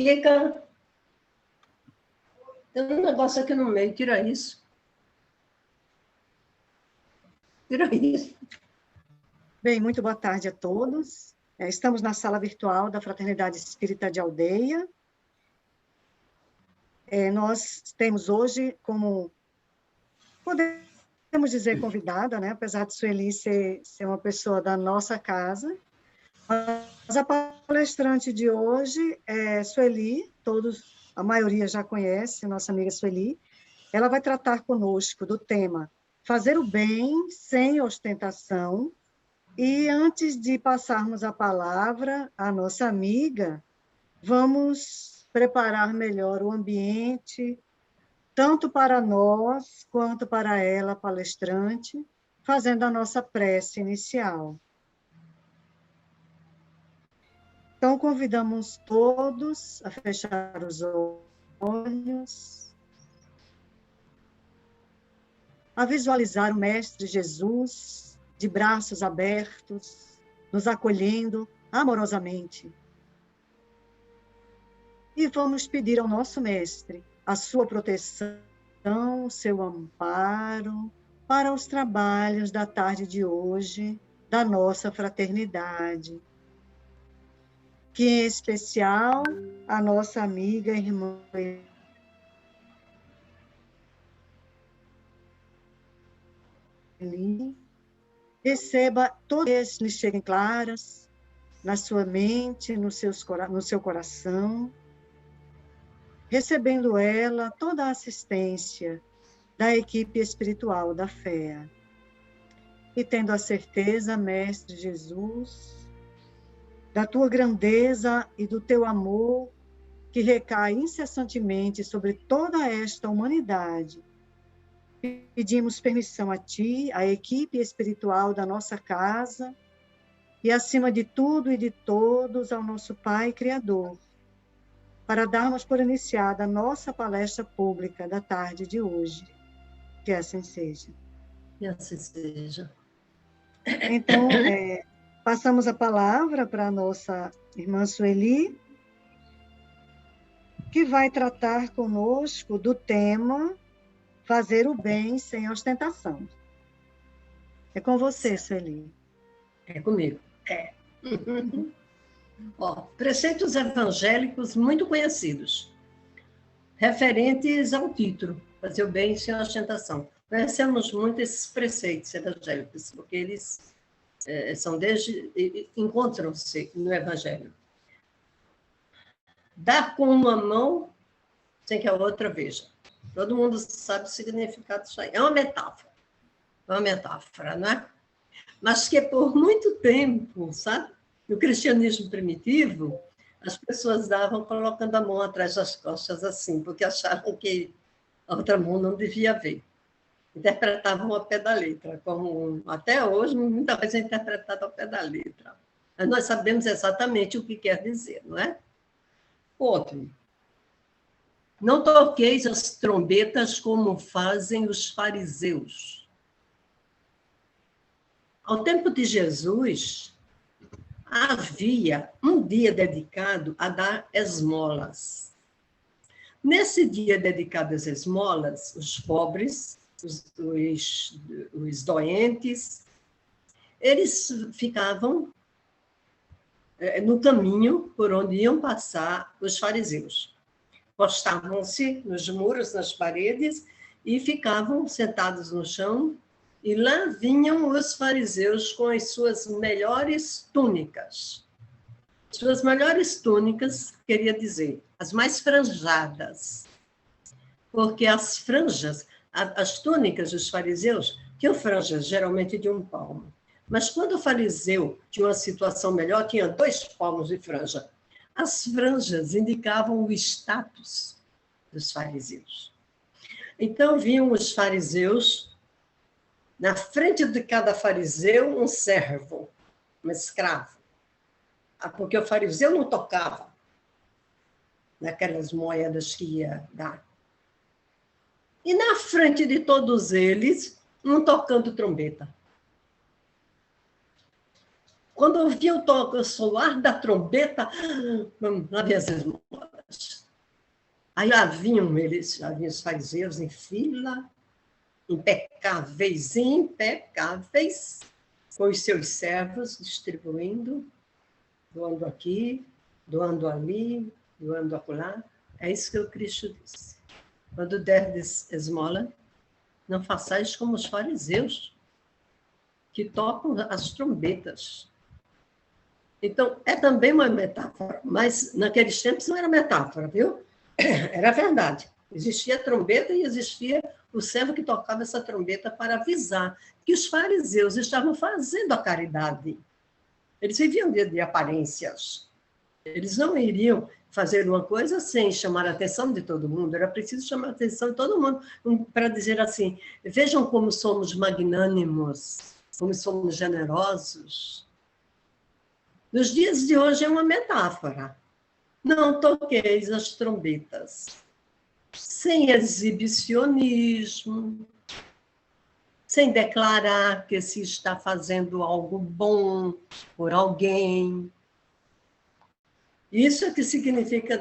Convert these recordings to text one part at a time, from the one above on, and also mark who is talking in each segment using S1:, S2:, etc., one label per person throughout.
S1: Kika, tem um negócio aqui no meio, tira isso. Tira isso.
S2: Bem, muito boa tarde a todos. Estamos na sala virtual da Fraternidade Espírita de Aldeia. Nós temos hoje como, podemos dizer, convidada, né? Apesar de Sueli ser uma pessoa da nossa casa, mas a palestrante de hoje é Sueli, a maioria já conhece, nossa amiga Sueli. Ela vai tratar conosco do tema fazer o bem sem ostentação. E antes de passarmos a palavra à nossa amiga, vamos preparar melhor o ambiente, tanto para nós quanto para ela, palestrante, fazendo a nossa prece inicial. Então, convidamos todos a fechar os olhos, a visualizar o Mestre Jesus de braços abertos, nos acolhendo amorosamente. E vamos pedir ao nosso Mestre a sua proteção, o seu amparo para os trabalhos da tarde de hoje, da nossa fraternidade. Que, em especial, a nossa amiga, irmã Eli, receba todas lhe cheguem claras na sua mente, no seu coração, recebendo ela toda a assistência da equipe espiritual da fé. E tendo a certeza, Mestre Jesus, da tua grandeza e do teu amor que recai incessantemente sobre toda esta humanidade, pedimos permissão a ti, à equipe espiritual da nossa casa e, acima de tudo e de todos, ao nosso Pai Criador, para darmos por iniciada a nossa palestra pública da tarde de hoje. Que assim seja.
S1: Que assim seja.
S2: Então, passamos a palavra para a nossa irmã Sueli, que vai tratar conosco do tema fazer o bem sem ostentação. É com você, Sueli.
S1: É comigo. Preceitos evangélicos muito conhecidos, referentes ao título, fazer o bem sem ostentação. Conhecemos muito esses preceitos evangélicos, porque eles encontram-se no Evangelho. Dar com uma mão sem que a outra veja. Todo mundo sabe o significado disso aí. É uma metáfora, não é? Mas que por muito tempo, sabe? No cristianismo primitivo, as pessoas davam colocando a mão atrás das costas assim, porque achavam que a outra mão não devia ver. Interpretavam ao pé da letra, como até hoje muita coisa é interpretada ao pé da letra. Mas nós sabemos exatamente o que quer dizer, não é? Outro. Não toqueis as trombetas como fazem os fariseus. Ao tempo de Jesus, havia um dia dedicado a dar esmolas. Nesse dia dedicado às esmolas, os pobres, os doentes, eles ficavam no caminho por onde iam passar os fariseus. Postavam-se nos muros, nas paredes, e ficavam sentados no chão, e lá vinham os fariseus com as suas melhores túnicas. Suas melhores túnicas, queria dizer, as mais franjadas. Porque as franjas, as túnicas dos fariseus, tinham franjas, geralmente de 1 palmo. Mas quando o fariseu tinha uma situação melhor, tinha 2 palmos de franja. As franjas indicavam o status dos fariseus. Então, vinham os fariseus, na frente de cada fariseu, um servo, um escravo. Porque o fariseu não tocava naquelas moedas que ia dar. E na frente de todos eles, um tocando trombeta. Quando ouvia o soar da trombeta, lá vinha as esmolas. Aí lá vinham eles, lá vinham os fariseus em fila, impecáveis, com os seus servos distribuindo, doando aqui, doando ali, doando acolá. É isso que o Cristo disse. Quando derdes esmola, não façais como os fariseus, que tocam as trombetas. Então, é também uma metáfora, mas naqueles tempos não era metáfora, viu? Era verdade. Existia a trombeta e existia o servo que tocava essa trombeta para avisar que os fariseus estavam fazendo a caridade. Eles viviam de aparências. Eles não iriam fazer uma coisa sem chamar a atenção de todo mundo. Era preciso chamar a atenção de todo mundo para dizer assim, vejam como somos magnânimos, como somos generosos. Nos dias de hoje é uma metáfora. Não toqueis as trombetas. Sem exibicionismo, sem declarar que se está fazendo algo bom por alguém. Isso é que significa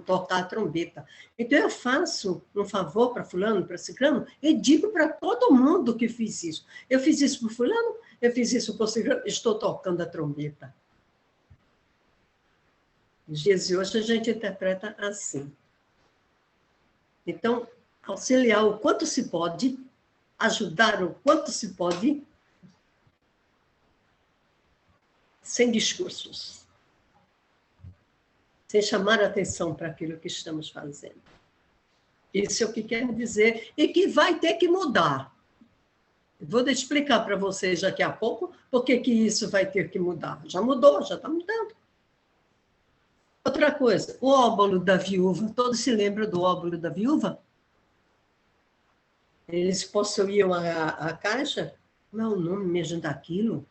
S1: tocar a trombeta. Então, eu faço um favor para fulano, para ciclano, e digo para todo mundo que fiz isso. Eu fiz isso por fulano, eu fiz isso por ciclano, estou tocando a trombeta. Nos dias de hoje, a gente interpreta assim. Então, auxiliar o quanto se pode, ajudar o quanto se pode, sem discursos. Sem chamar a atenção para aquilo que estamos fazendo. Isso é o que quer dizer, e que vai ter que mudar. Vou explicar para vocês daqui a pouco por que isso vai ter que mudar. Já mudou, já está mudando. Outra coisa, o óbolo da viúva. Todos se lembram do óbolo da viúva? Eles possuíam a caixa. Como é o nome mesmo daquilo?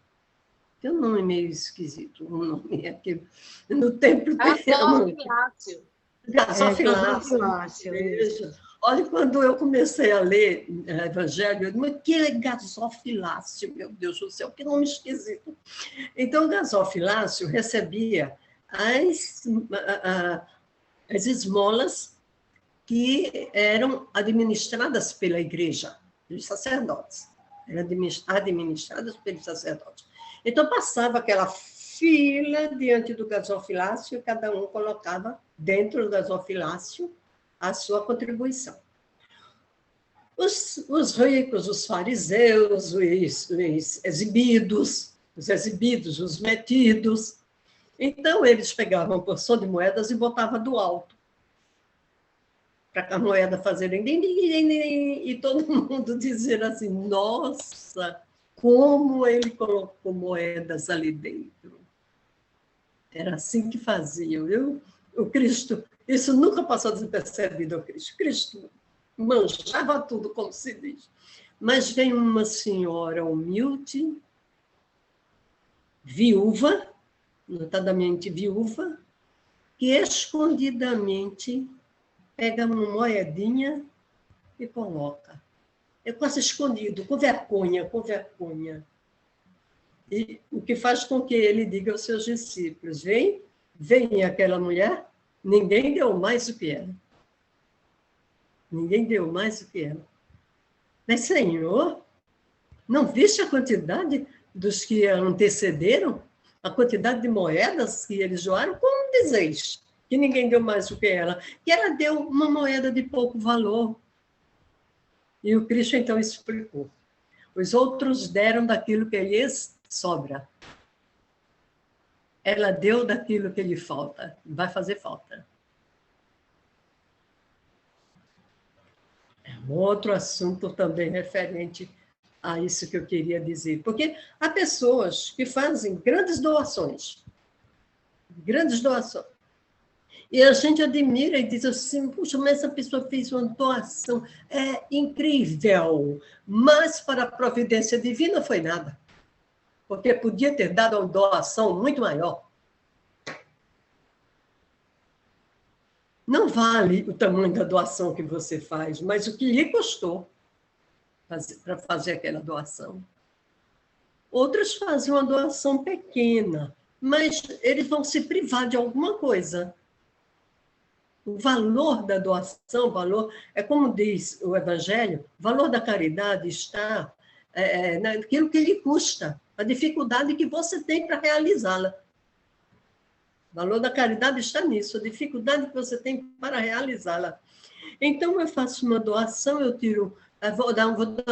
S1: Tem um nome meio esquisito. Um nome aqui. No templo tem
S3: Gasofilácio.
S1: Gasofilácio. Olha, quando eu comecei a ler Evangelho, eu disse, mas que é gasofilácio? Meu Deus do céu, que nome esquisito. Então, o gasofilácio recebia as esmolas que eram administradas pela igreja, pelos sacerdotes. Eram administradas pelos sacerdotes. Então, passava aquela fila diante do gasofilácio e cada um colocava dentro do gasofilácio a sua contribuição. Os ricos, os fariseus, os exibidos, os metidos. Então, eles pegavam porção de moedas e botavam do alto, para a moeda fazer e todo mundo dizer assim, nossa, como ele colocou moedas ali dentro. Era assim que faziam, viu? O Cristo, isso nunca passou despercebido ao Cristo. Cristo manjava tudo, como se diz. Mas vem uma senhora humilde, viúva, notadamente viúva, que escondidamente pega uma moedinha e coloca. É quase escondido, com vergonha, com vergonha. E o que faz com que ele diga aos seus discípulos, vem aquela mulher, ninguém deu mais do que ela. Ninguém deu mais do que ela. Mas, Senhor, não viste a quantidade dos que antecederam? A quantidade de moedas que eles doaram? Como dizeis que ninguém deu mais do que ela? Que ela deu uma moeda de pouco valor. E o Cristo, então, explicou. Os outros deram daquilo que lhes sobra. Ela deu daquilo que lhe falta. Vai fazer falta. Outro assunto também referente a isso que eu queria dizer. Porque há pessoas que fazem grandes doações. Grandes doações. E a gente admira e diz assim, puxa, mas essa pessoa fez uma doação, é incrível, mas para a providência divina foi nada. Porque podia ter dado uma doação muito maior. Não vale o tamanho da doação que você faz, mas o que lhe custou para fazer aquela doação. Outros fazem uma doação pequena, mas eles vão se privar de alguma coisa. O valor da doação, é como diz o Evangelho, o valor da caridade está naquilo que lhe custa, a dificuldade que você tem para realizá-la. O valor da caridade está nisso, a dificuldade que você tem para realizá-la. Então, eu faço uma doação, vou dar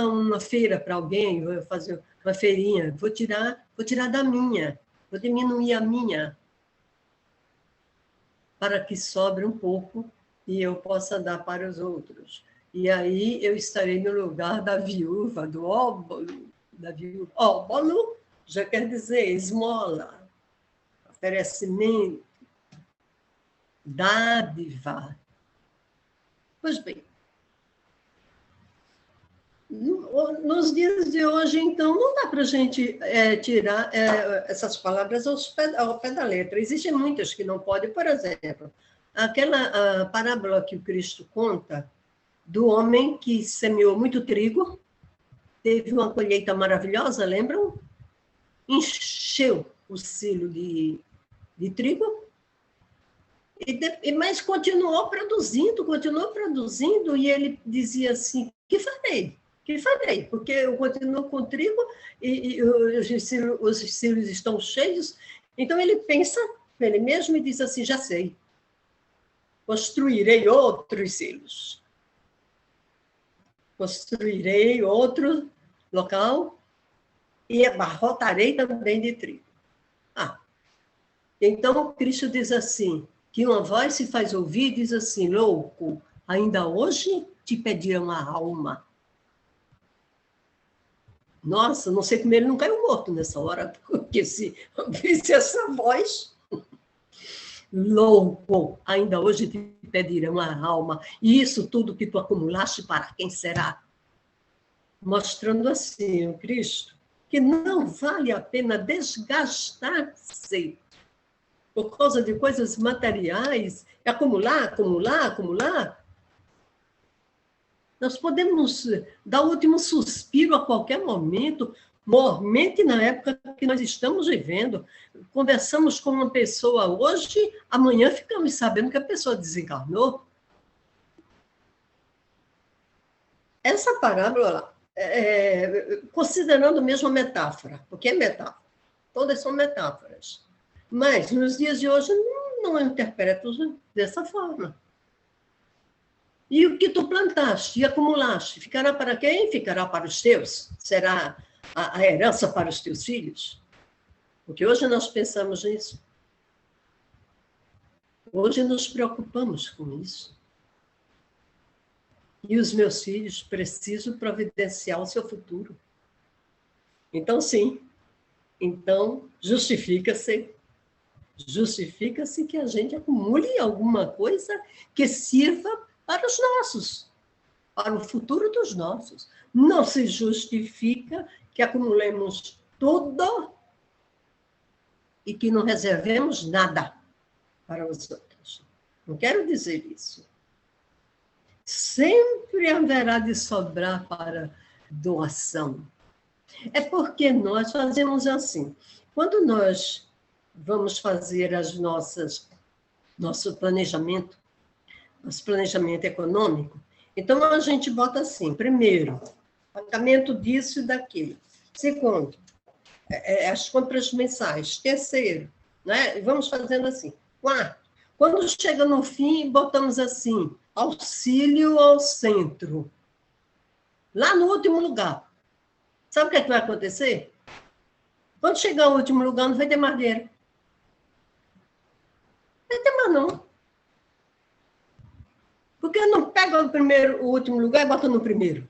S1: uma feira para alguém, vou fazer uma feirinha, vou tirar da minha, vou diminuir a minha, para que sobre um pouco e eu possa dar para os outros. E aí eu estarei no lugar da viúva, do óbolo, da viúva. Óbolo já quer dizer esmola, oferecimento, dádiva. Pois bem, nos dias de hoje, então, não dá para a gente tirar essas palavras ao pé da letra. Existem muitas que não podem. Por exemplo, aquela parábola que o Cristo conta do homem que semeou muito trigo, teve uma colheita maravilhosa, lembram? Encheu o silo de trigo, mas continuou produzindo, e ele dizia assim, que farei? Porque eu continuo com trigo e os silos estão cheios. Então, ele pensa com ele mesmo e diz assim, já sei, construirei outros silos. Construirei outro local e abarrotarei também de trigo. Então, Cristo diz assim, que uma voz se faz ouvir e diz assim, louco, ainda hoje te pediram a alma. Nossa, não sei como ele não caiu morto nessa hora, porque se ouvisse essa voz, louco, ainda hoje te pedirão a alma, e isso tudo que tu acumulaste, para quem será? Mostrando assim o Cristo, que não vale a pena desgastar-se por causa de coisas materiais, acumular. Nós podemos dar o último suspiro a qualquer momento, mormente na época que nós estamos vivendo. Conversamos com uma pessoa hoje, amanhã ficamos sabendo que a pessoa desencarnou. Essa parábola, considerando mesmo a metáfora, porque é metáfora, todas são metáforas, mas nos dias de hoje não interpreto dessa forma. E o que tu plantaste e acumulaste, ficará para quem? Ficará para os teus? Será a herança para os teus filhos? Porque hoje nós pensamos nisso. Hoje nos preocupamos com isso. E os meus filhos precisam providenciar o seu futuro. Então, sim. Então, justifica-se que a gente acumule alguma coisa que sirva para os nossos, para o futuro dos nossos. Não se justifica que acumulemos tudo e que não reservemos nada para os outros. Não quero dizer isso. Sempre haverá de sobrar para doação. É porque nós fazemos assim. Quando nós vamos fazer nosso planejamento, nosso planejamento econômico, então a gente bota assim, primeiro, pagamento disso e daquilo. Segundo, as compras mensais. Terceiro, né? Vamos fazendo assim. Quarto, quando chega no fim, botamos assim, auxílio ao centro. Lá no último lugar. Sabe o que vai acontecer? Quando chegar ao último lugar, não vai ter mais dinheiro. Não vai ter mais, não. Porque eu não pego o último lugar e boto no primeiro.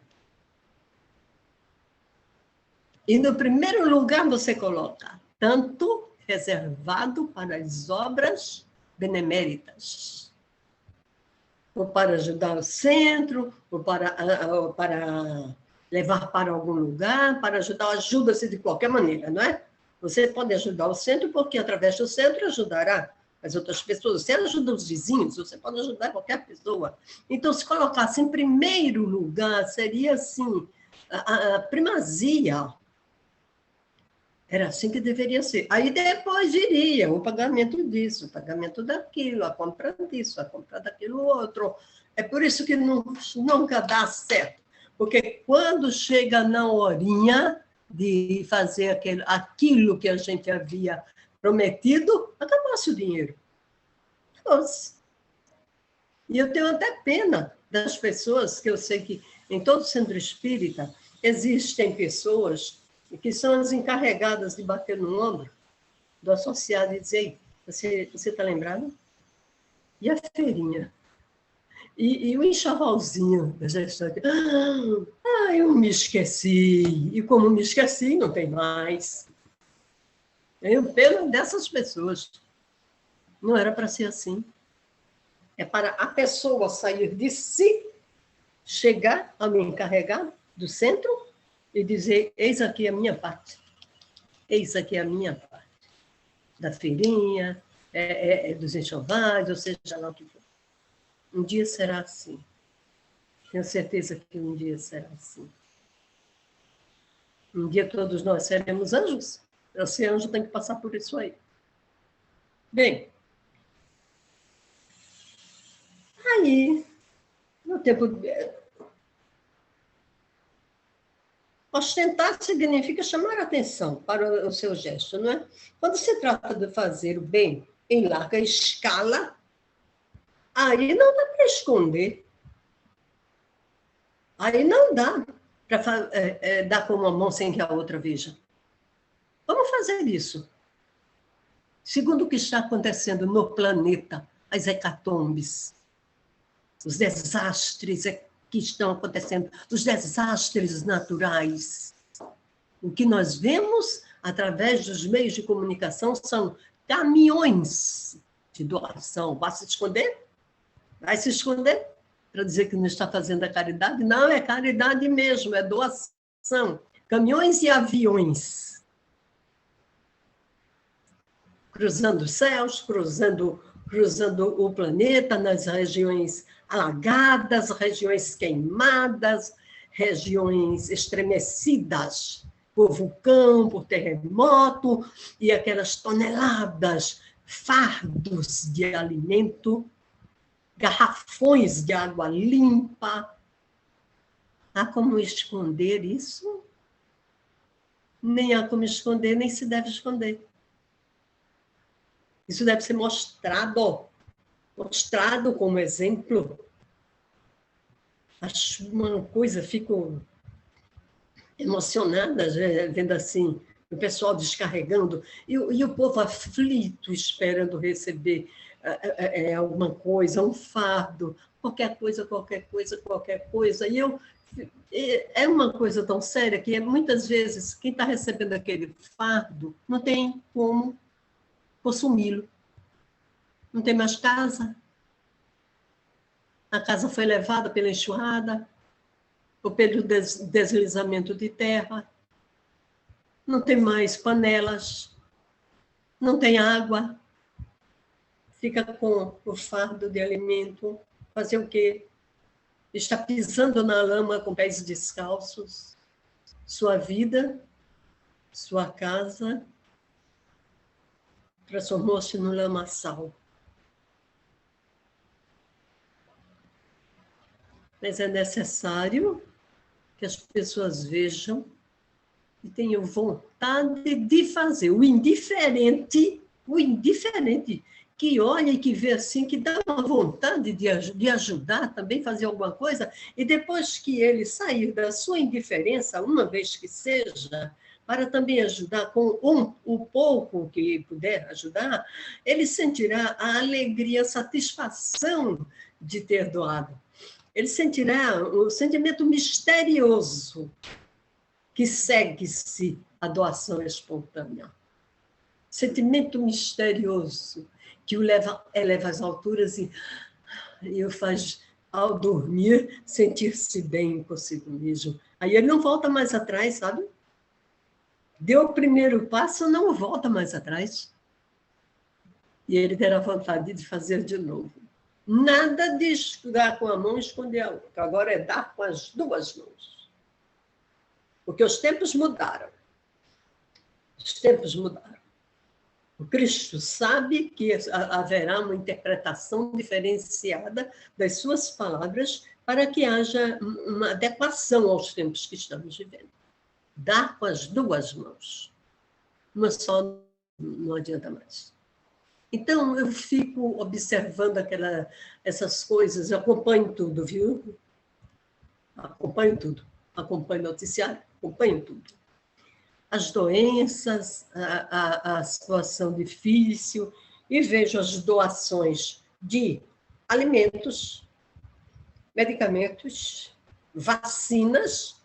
S1: E no primeiro lugar você coloca tanto reservado para as obras beneméritas, ou para ajudar o centro, ou para levar para algum lugar, para ajudar, ajuda-se de qualquer maneira, não é? Você pode ajudar o centro, porque através do centro ajudará as outras pessoas. Você ajuda os vizinhos, você pode ajudar qualquer pessoa. Então, se colocasse em primeiro lugar, seria assim, a primazia. Era assim que deveria ser. Aí depois viria o pagamento disso, o pagamento daquilo, a compra disso, a compra daquilo outro. É por isso que nunca dá certo. Porque quando chega na horinha de fazer aquilo que a gente havia prometido, acabou-se o dinheiro. Acabou-se. E eu tenho até pena das pessoas, que eu sei que em todo centro espírita existem pessoas que são as encarregadas de bater no ombro do associado e dizer: você está lembrado? E a feirinha? E o enxovalzinho da gestante? Eu me esqueci. E como me esqueci, não tem mais. Tenho pena dessas pessoas. Não era para ser assim. É para a pessoa sair de si, chegar ao encarregado do centro e dizer: eis aqui a minha parte. Eis aqui a minha parte. Da feirinha, dos enxovais, ou seja lá o que for. Um dia será assim. Tenho certeza que um dia será assim. Um dia todos nós seremos anjos. Esse anjo tem que passar por isso aí. Bem, aí, no tempo... Ostentar significa chamar a atenção para o seu gesto, não é? Quando se trata de fazer o bem em larga escala, aí não dá para esconder. Aí não dá para dar com uma mão sem que a outra veja. Vamos fazer isso. Segundo o que está acontecendo no planeta, as hecatombes, os desastres que estão acontecendo, os desastres naturais. O que nós vemos através dos meios de comunicação são caminhões de doação. Vai se esconder? Vai se esconder? Para dizer que não está fazendo a caridade? Não, é caridade mesmo, é doação. Caminhões e aviões. Cruzando os céus, cruzando o planeta, nas regiões alagadas, regiões queimadas, regiões estremecidas por vulcão, por terremoto, e aquelas toneladas, fardos de alimento, garrafões de água limpa. Há como esconder isso? Nem há como esconder, nem se deve esconder. Isso deve ser mostrado como exemplo. Acho uma coisa, fico emocionada vendo assim, o pessoal descarregando, e o povo aflito, esperando receber alguma coisa, um fardo, qualquer coisa. E é uma coisa tão séria que muitas vezes quem está recebendo aquele fardo não tem como consumi-lo. Não tem mais casa. A casa foi levada pela enxurrada, ou pelo deslizamento de terra. Não tem mais panelas. Não tem água. Fica com o fardo de alimento. Fazer o quê? Está pisando na lama com pés descalços. Sua vida, sua casa, transformou-se no lamaçal. Mas é necessário que as pessoas vejam e tenham vontade de fazer. O indiferente, que olha e que vê assim, que dá uma vontade de ajudar também, fazer alguma coisa, e depois que ele sair da sua indiferença, uma vez que seja, para também ajudar com o pouco que puder ajudar, ele sentirá a alegria, a satisfação de ter doado. Ele sentirá o sentimento misterioso que segue-se a doação espontânea. Sentimento misterioso que o eleva às alturas e o faz, ao dormir, sentir-se bem consigo mesmo. Aí ele não volta mais atrás, sabe? Deu o primeiro passo, não volta mais atrás. E ele terá vontade de fazer de novo. Nada de dar com a mão e esconder a outra. Agora é dar com as duas mãos. Porque os tempos mudaram. Os tempos mudaram. O Cristo sabe que haverá uma interpretação diferenciada das suas palavras para que haja uma adequação aos tempos que estamos vivendo. Dar com as duas mãos. Uma só não adianta mais. Então, eu fico observando essas coisas, eu acompanho tudo, viu? Acompanho tudo. Acompanho o noticiário, acompanho tudo. As doenças, a situação difícil, e vejo as doações de alimentos, medicamentos, vacinas,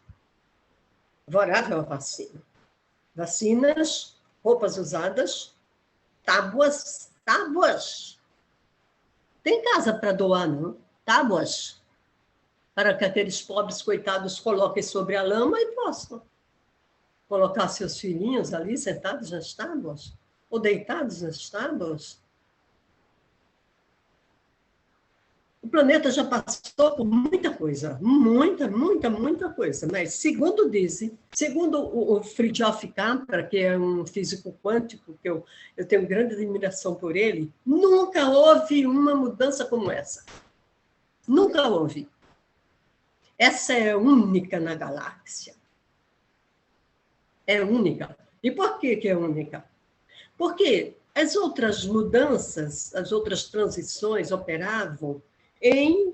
S1: favorável à vacina. Vacinas, roupas usadas, tábuas. Tem casa para doar, não? Tábuas. Para que aqueles pobres coitados coloquem sobre a lama e possam colocar seus filhinhos ali sentados nas tábuas, ou deitados nas tábuas. O planeta já passou por muita coisa, muita coisa, mas segundo o Fritjof Capra, que é um físico quântico, que eu tenho grande admiração por ele, nunca houve uma mudança como essa. Nunca houve. Essa é única na galáxia. É única. E por que é única? Porque as outras mudanças, as outras transições operavam em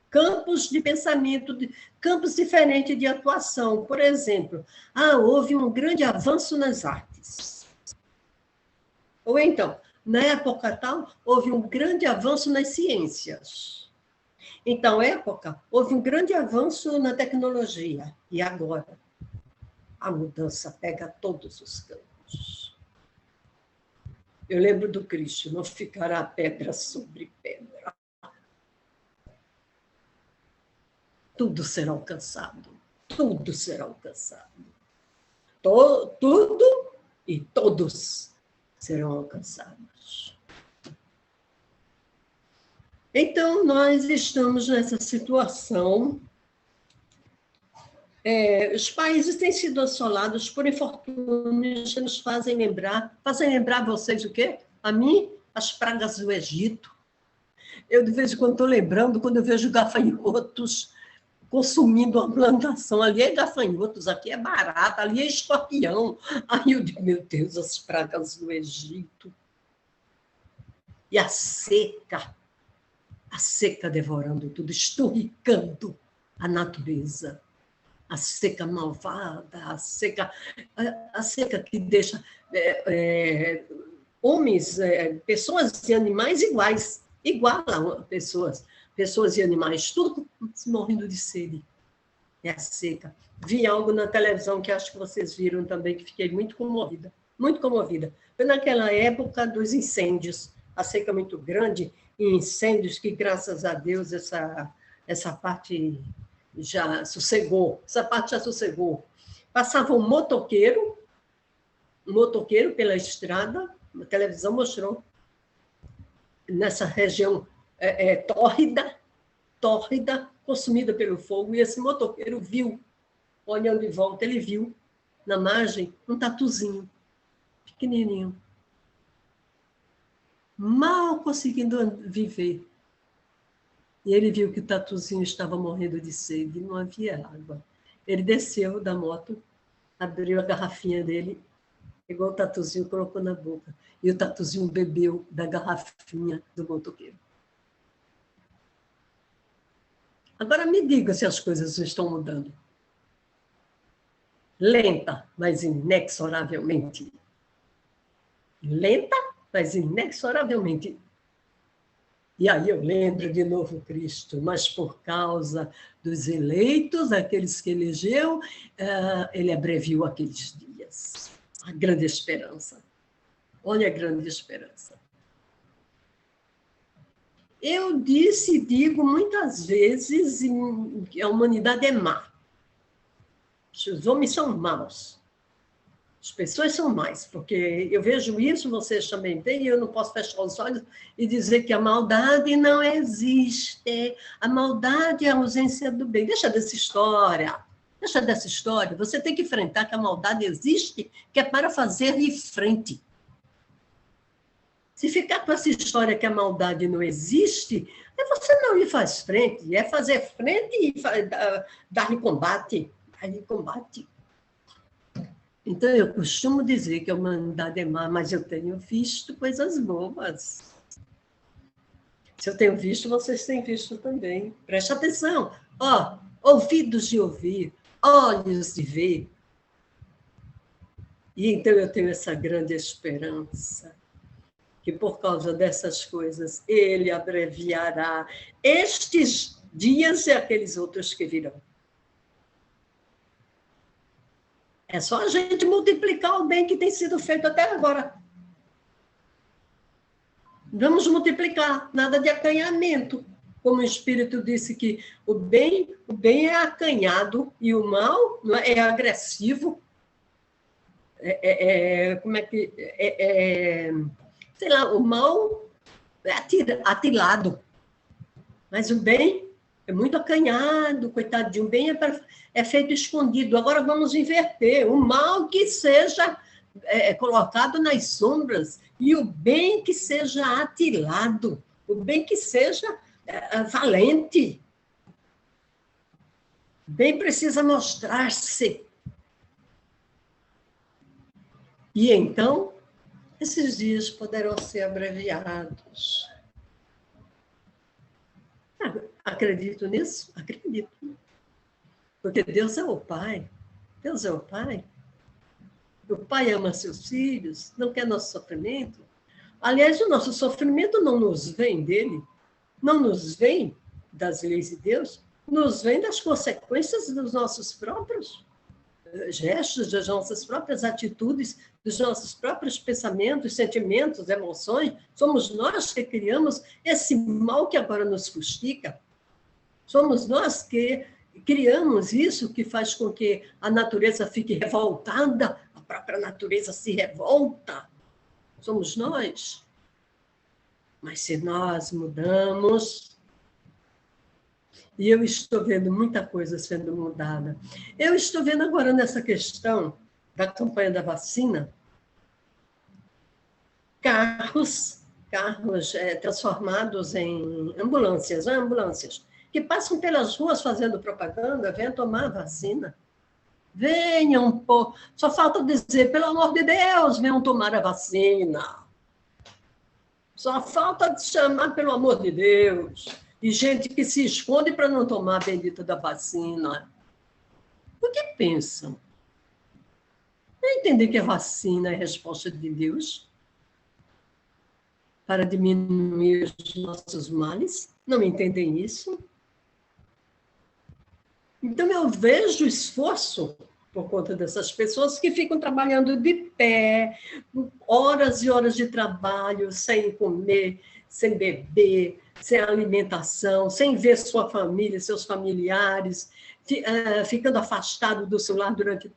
S1: campos de pensamento, campos diferentes de atuação. Por exemplo, houve um grande avanço nas artes. Ou então, na época tal, houve um grande avanço nas ciências. Então, época, houve um grande avanço na tecnologia. E agora, a mudança pega todos os campos. Eu lembro do Cristo, não ficará pedra sobre pedra. Tudo será alcançado. Tudo será alcançado. Tudo e todos serão alcançados. Então, nós estamos nessa situação. Os países têm sido assolados por infortúnios que nos fazem lembrar vocês o quê? A mim, as pragas do Egito. Eu, de vez em quando, estou lembrando, quando eu vejo gafanhotos consumindo a plantação. Ali é gafanhotos, aqui é barata, ali é escorpião. Aí eu digo, meu Deus, as pragas do Egito. E a seca devorando tudo, esturricando a natureza. A seca malvada, a seca que deixa homens, pessoas e animais iguais, igualam pessoas e animais, tudo morrendo de sede. É a seca. Vi algo na televisão que acho que vocês viram também, que fiquei muito comovida. Foi naquela época dos incêndios, a seca muito grande, e incêndios que, graças a Deus, essa parte já sossegou. Passava um motoqueiro pela estrada, a televisão mostrou, nessa região tórrida, consumida pelo fogo, e esse motoqueiro viu, olhando em volta, ele viu na margem um tatuzinho, pequenininho, mal conseguindo viver. E ele viu que o tatuzinho estava morrendo de sede, não havia água. Ele desceu da moto, abriu a garrafinha dele, pegou o tatuzinho e colocou na boca. E o tatuzinho bebeu da garrafinha do motoqueiro. Agora me diga se as coisas estão mudando. Lenta, mas inexoravelmente. Lenta, mas inexoravelmente. E aí eu lembro de novo Cristo, mas por causa dos eleitos, aqueles que elegeu, ele abreviou aqueles dias. A grande esperança. Olha a grande esperança. Eu digo muitas vezes que a humanidade é má. Os homens são maus. As pessoas são más, porque eu vejo isso, vocês também veem, e eu não posso fechar os olhos e dizer que a maldade não existe. A maldade é a ausência do bem. Deixa dessa história. Deixa dessa história. Você tem que enfrentar que a maldade existe, que é para fazer-lhe frente. Se ficar com essa história que a maldade não existe, você não lhe faz frente. É fazer frente e dar-lhe combate. Dar-lhe combate. Então, eu costumo dizer que a humanidade é má, mas eu tenho visto coisas boas. Se eu tenho visto, vocês têm visto também. Preste atenção. Ouvidos de ouvir, olhos de ver. E então eu tenho essa grande esperança, que por causa dessas coisas, ele abreviará estes dias e aqueles outros que virão. É só a gente multiplicar o bem que tem sido feito até agora. Vamos multiplicar, nada de acanhamento. Como o Espírito disse que o bem é acanhado e o mal é agressivo. Sei lá, o mal é atilado. Mas o bem é muito acanhado, coitadinho. O bem é feito escondido. Agora vamos inverter. O mal que seja colocado nas sombras e o bem que seja atilado. O bem que seja valente. O bem precisa mostrar-se. E então, esses dias poderão ser abreviados. Acredito nisso? Acredito. Porque Deus é o Pai. Deus é o Pai. O Pai ama seus filhos, não quer nosso sofrimento. Aliás, o nosso sofrimento não nos vem dele, não nos vem das leis de Deus, nos vem das consequências dos nossos próprios gestos, das nossas próprias atitudes, dos nossos próprios pensamentos, sentimentos, emoções. Somos nós que criamos esse mal que agora nos fustiga. Somos nós que criamos isso que faz com que a natureza fique revoltada, a própria natureza se revolta. Somos nós. Mas se nós mudamos, e eu estou vendo muita coisa sendo mudada. Eu estou vendo agora nessa questão da campanha da vacina, carros transformados em ambulâncias, que passam pelas ruas fazendo propaganda, venham tomar a vacina. Venham, pô. Só falta dizer, pelo amor de Deus, venham tomar a vacina. Só falta chamar, pelo amor de Deus. E gente que se esconde para não tomar a bendita da vacina. O que pensam? Não entender que a vacina é a resposta de Deus para diminuir os nossos males? Não entendem isso? Então, eu vejo esforço por conta dessas pessoas que ficam trabalhando de pé, horas e horas de trabalho, sem comer, sem beber, sem alimentação, sem ver sua família, seus familiares, ficando afastado do seu lar durante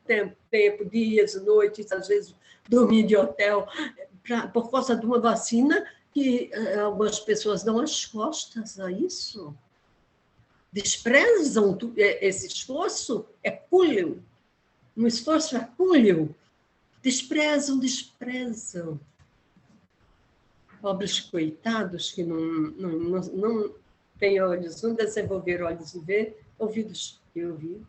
S1: tempo, dias, noites, às vezes dormir de hotel, por causa de uma vacina que algumas pessoas dão as costas a isso. Desprezam esse esforço, hercúleo. Um esforço hercúleo. Desprezam. Pobres coitados que não têm olhos, não desenvolveram olhos de ver, ouvidos de ouvir.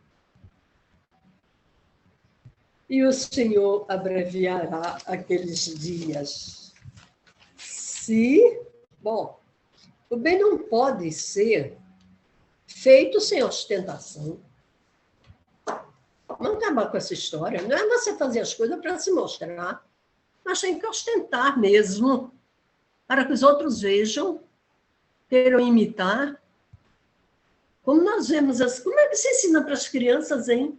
S1: E o Senhor abreviará aqueles dias. Bom, o bem não pode ser feito sem ostentação. Vamos acabar com essa história. Não é você fazer as coisas para se mostrar, mas tem que ostentar mesmo, para que os outros vejam, queiram imitar. Como nós vemos, como é que se ensina para as crianças, hein?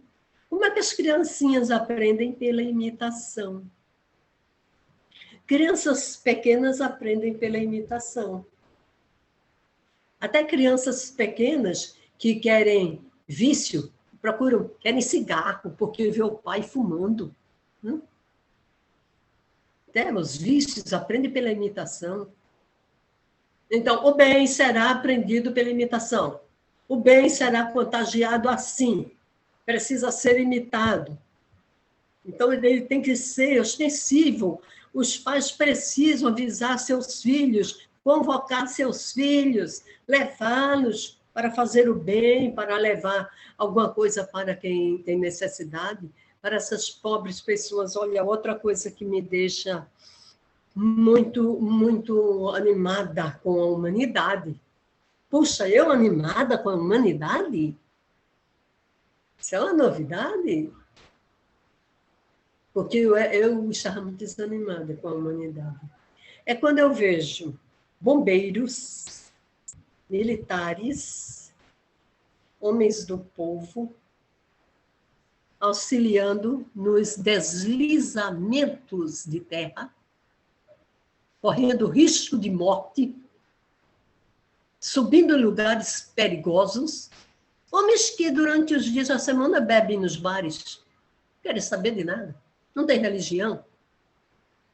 S1: Como é que as criancinhas aprendem? Pela imitação. Crianças pequenas aprendem pela imitação. Até crianças pequenas que querem vício, querem cigarro, porque vê o pai fumando. Até os vícios aprendem pela imitação. Então, o bem será aprendido pela imitação. O bem será contagiado assim. precisa ser imitado. Então, ele tem que ser ostensivo. Os pais precisam avisar seus filhos, convocar seus filhos, levá-los para fazer o bem, para levar alguma coisa para quem tem necessidade, para essas pobres pessoas. Olha, outra coisa que me deixa muito, muito animada com a humanidade. Puxa, eu animada com a humanidade? Isso é uma novidade? Porque eu estava muito desanimada com a humanidade. É quando eu vejo bombeiros, militares, homens do povo, auxiliando nos deslizamentos de terra, correndo risco de morte, subindo em lugares perigosos, homens que durante os dias da semana bebem nos bares, não querem saber de nada, não tem religião,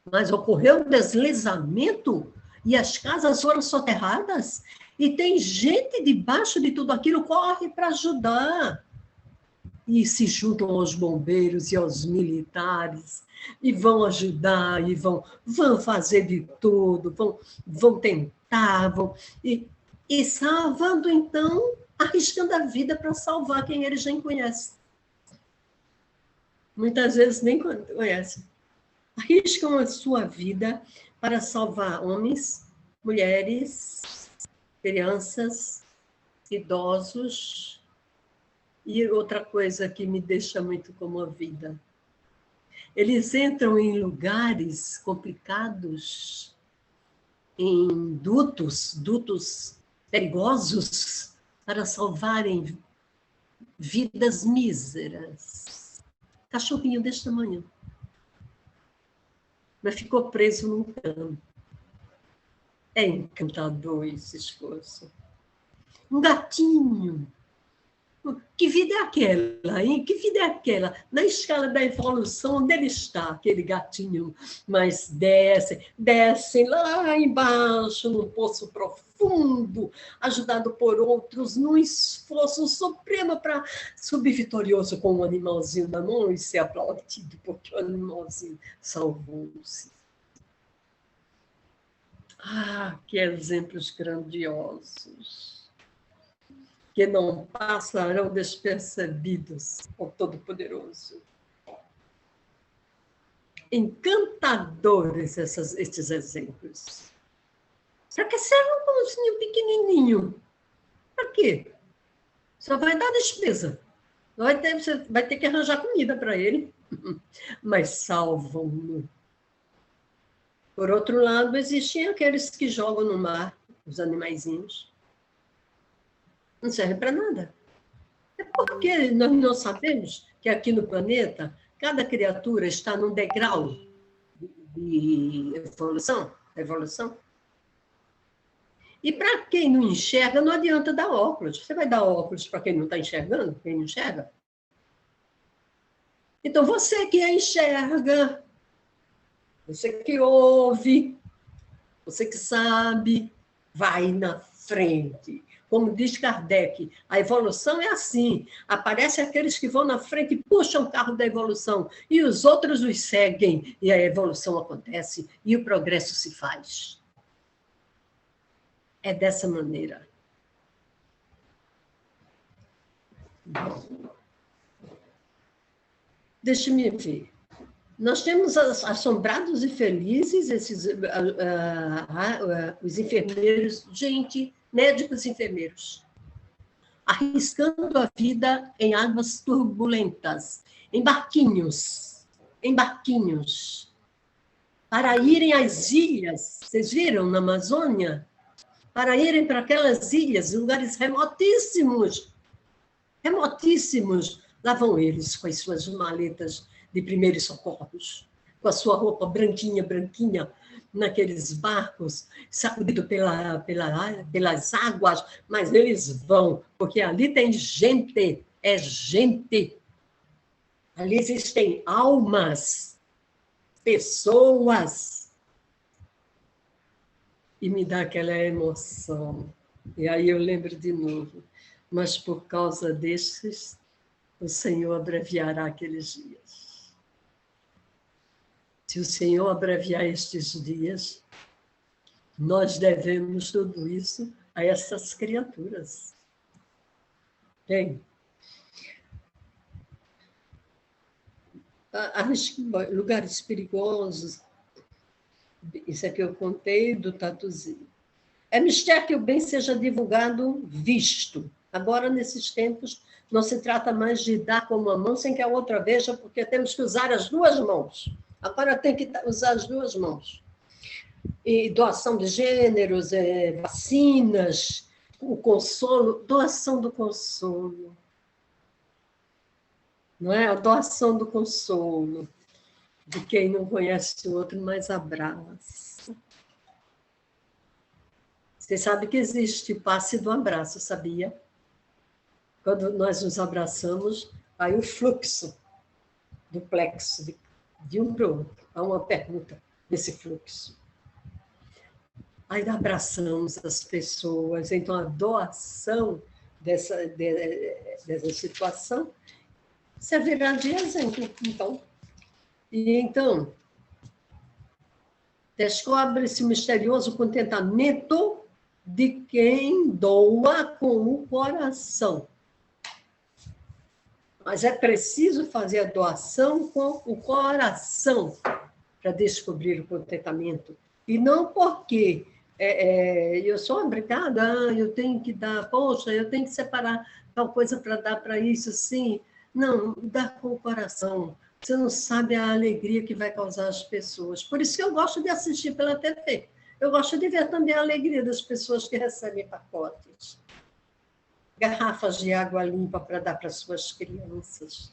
S1: mas ocorreu um deslizamento e as casas foram soterradas e tem gente debaixo de tudo aquilo, corre para ajudar. E se juntam aos bombeiros e aos militares, e vão ajudar, e vão fazer de tudo, vão tentar, e salvando, então, arriscando a vida para salvar quem eles nem conhecem. Muitas vezes nem conhecem. Arriscam a sua vida para salvar homens, mulheres, crianças, idosos. E outra coisa que me deixa muito comovida. Eles entram em lugares complicados, em dutos perigosos, para salvarem vidas míseras. Cachorrinho deste tamanho. Mas ficou preso num cano. É encantador esse esforço. Um gatinho. Que vida é aquela, hein? Que vida é aquela? Na escala da evolução, onde ele está, aquele gatinho? Mas descem lá embaixo, num poço profundo, ajudado por outros, num esforço supremo para subir vitorioso com um animalzinho na mão e ser aplaudido, porque o animalzinho salvou-se. Ah, que exemplos grandiosos! Que não passarão despercebidos ao Todo-Poderoso. Encantadores estes exemplos. Para que serve um pãozinho pequenininho? Para quê? Só vai dar despesa. Você vai ter que arranjar comida para ele, mas salvam-no. Por outro lado, existem aqueles que jogam no mar, os animaizinhos. Não serve para nada. É porque nós não sabemos que aqui no planeta, cada criatura está num degrau de evolução. E para quem não enxerga, não adianta dar óculos. Você vai dar óculos para quem não está enxergando, quem não enxerga? Então, você que enxerga, você que ouve, você que sabe, vai na frente. Como diz Kardec, a evolução é assim. Aparecem aqueles que vão na frente e puxam o carro da evolução, e os outros os seguem, e a evolução acontece, e o progresso se faz. É dessa maneira. Deixe-me ver. Nós temos assombrados e felizes os enfermeiros, gente, médicos e enfermeiros, arriscando a vida em águas turbulentas, em barquinhos, para irem às ilhas. Vocês viram na Amazônia? Para irem para aquelas ilhas, lugares remotíssimos. Lá vão eles com as suas maletas de primeiros socorros, com a sua roupa branquinha, naqueles barcos, sacudido pelas águas, mas eles vão, porque ali tem gente, é gente. Ali existem almas, pessoas. E me dá aquela emoção. E aí eu lembro de novo, mas por causa desses, o Senhor abreviará aqueles dias. Se o Senhor abreviar estes dias, nós devemos tudo isso a essas criaturas. Bem, lugares perigosos, isso aqui eu contei do tatuzinho. É mistério que o bem seja divulgado, visto. Agora, nesses tempos, não se trata mais de dar com uma mão sem que a outra veja, porque temos que usar as duas mãos. Agora tem que usar as duas mãos. E doação de gêneros, vacinas, o consolo, doação do consolo. Não é? A doação do consolo, de quem não conhece o outro, mas abraça. Você sabe que existe passe do abraço, sabia? Quando nós nos abraçamos, aí o fluxo do plexo, de um para o outro. Há uma pergunta nesse fluxo. Aí abraçamos as pessoas. Então, a doação dessa situação servirá de exemplo. Então, descobre-se o misterioso contentamento de quem doa com o coração. Mas é preciso fazer a doação com o coração para descobrir o contentamento. E não porque eu sou obrigada, eu tenho que dar, poxa, eu tenho que separar tal coisa para dar para isso, sim. Não, dá com o coração. Você não sabe a alegria que vai causar às pessoas. Por isso que eu gosto de assistir pela TV. Eu gosto de ver também a alegria das pessoas que recebem pacotes. Garrafas de água limpa para dar para suas crianças.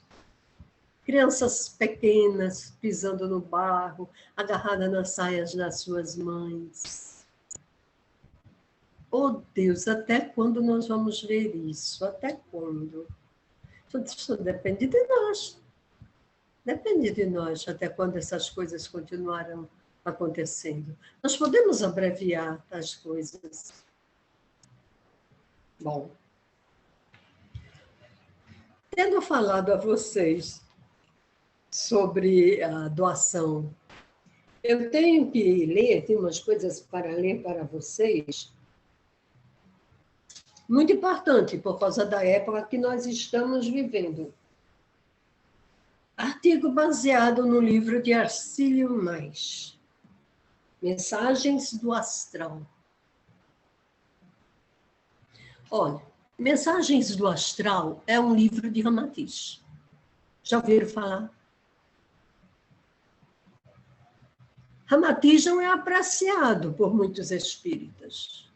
S1: Crianças pequenas pisando no barro, agarradas nas saias das suas mães. Oh, Deus, até quando nós vamos ver isso? Até quando? Isso depende de nós. Depende de nós até quando essas coisas continuarão acontecendo. Nós podemos abreviar as coisas. Bom, tendo falado a vocês sobre a doação, eu tenho que ler, tem umas coisas para ler para vocês, muito importante por causa da época que nós estamos vivendo. Artigo baseado no livro de Arcílio Mais, Mensagens do Astral. Olha, Mensagens do Astral é um livro de Ramatiz. Já ouviram falar? Ramatiz não é apreciado por muitos espíritas.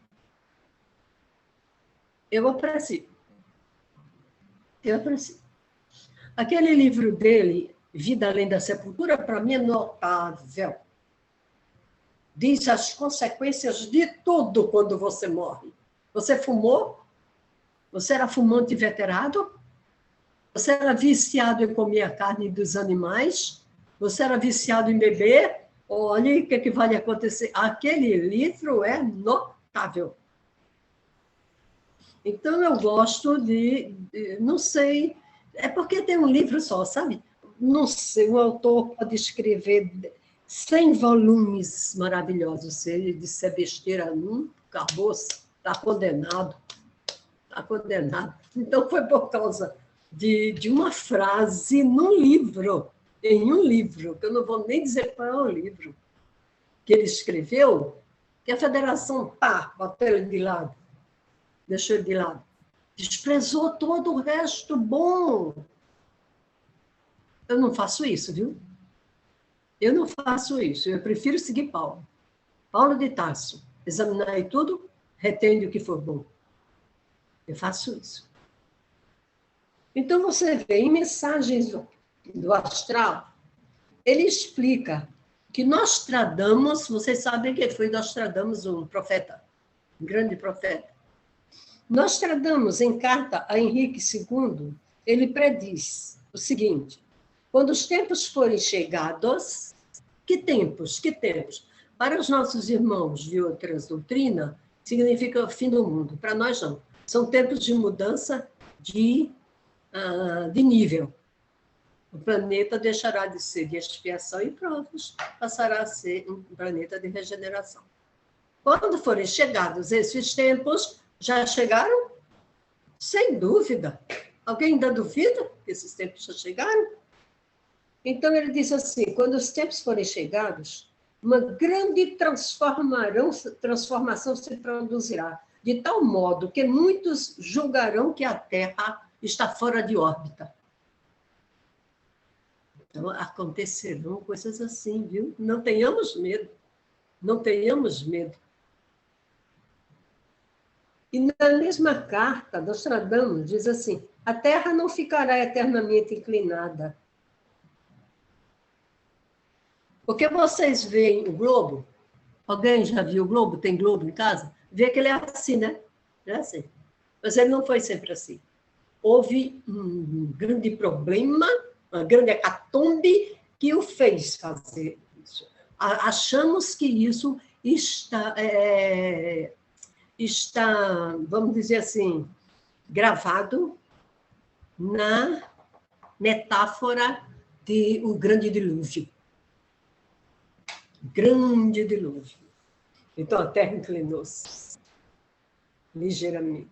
S1: Eu aprecio. Aquele livro dele, Vida Além da Sepultura, para mim é notável. Diz as consequências de tudo quando você morre. Você fumou? Você era fumante inveterado? Você era viciado em comer a carne dos animais? Você era viciado em beber? Olha o que vai acontecer. Aquele livro é notável. Então, eu gosto não sei, é porque tem um livro só, sabe? Não sei, o autor pode escrever 100 volumes maravilhosos. Se ele disser besteira, acabou, está condenado. Está condenado. Então, foi por causa de uma frase num livro, em um livro, que eu não vou nem dizer qual é o livro, que ele escreveu, que a federação, botou ele de lado. Deixou ele de lado. Desprezou todo o resto bom. Eu não faço isso, viu? Eu não faço isso. Eu prefiro seguir Paulo. Paulo de Tarso. Examinai tudo, retende o que for bom. Eu faço isso. Então, você vê, em Mensagens do Astral, ele explica que Nostradamus, vocês sabem que foi Nostradamus um profeta, um grande profeta. Nostradamus, em carta a Henrique II, ele prediz o seguinte: quando os tempos forem chegados, que tempos? Que tempos? Para os nossos irmãos de outras doutrinas, significa o fim do mundo. Para nós, não. São tempos de mudança, de de nível. O planeta deixará de ser de expiação e provas, passará a ser um planeta de regeneração. Quando forem chegados esses tempos, já chegaram? Sem dúvida. Alguém ainda duvida que esses tempos já chegaram? Então, ele diz assim, quando os tempos forem chegados, uma grande transformação se produzirá, de tal modo que muitos julgarão que a Terra está fora de órbita. Então, acontecerão coisas assim, viu? Não tenhamos medo. Não tenhamos medo. E na mesma carta, Nostradamus diz assim, a Terra não ficará eternamente inclinada. Porque vocês veem o globo? Alguém já viu o globo? Tem globo em casa? Vê que ele é assim, né? É assim. Mas ele não foi sempre assim. Houve um grande problema, uma grande hecatombe que o fez fazer isso. Achamos que isso está, vamos dizer assim, gravado na metáfora de o grande dilúvio. Grande dilúvio. Então, a Terra inclinou-se ligeiramente.